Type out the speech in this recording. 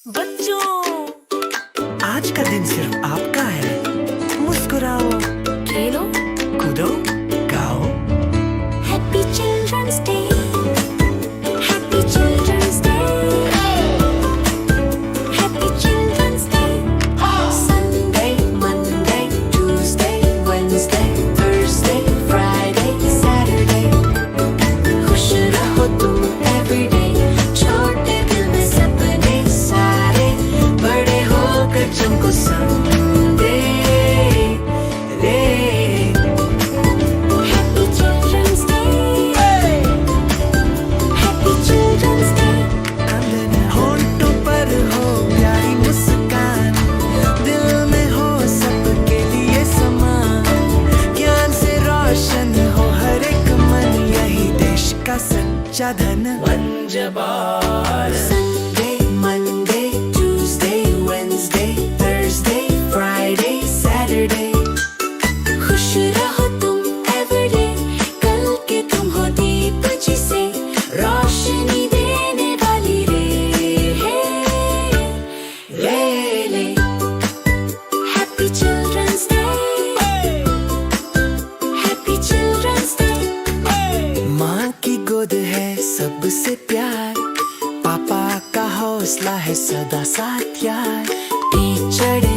बच्चों, आज का दिन सिर्फ आपका है। मुस्कुराओ, खेलो, कूदो, गाओ। Happy Children's Day. Happy Children's Day. Happy Children's Day. Sunday, Monday, Tuesday, Wednesday, Thursday, Friday, Saturday. खुश रहो तुम everyday. छोटे दिल में सपने सारे, बड़े होकर तुमको Sunday रे। Happy Children's Day. Happy Children's Day. होंठों पर हो प्यारी मुस्कान, दिल में हो सबके लिए समान। ज्ञान से रोशन हो हर एक मन, यही देश का सच्चा धन। Sunday, Monday, Tuesday, Wednesday, Thursday, Friday, Saturday. खुश रहो तुम everyday. कल के तुम हो दीप जिसे रोशनी देने वाली रे ले। Happy Children's Day. Happy Children's Day. माँ की गोद है सबसे प्यार, पापा का हौसला है सदा साथ यार। टीचर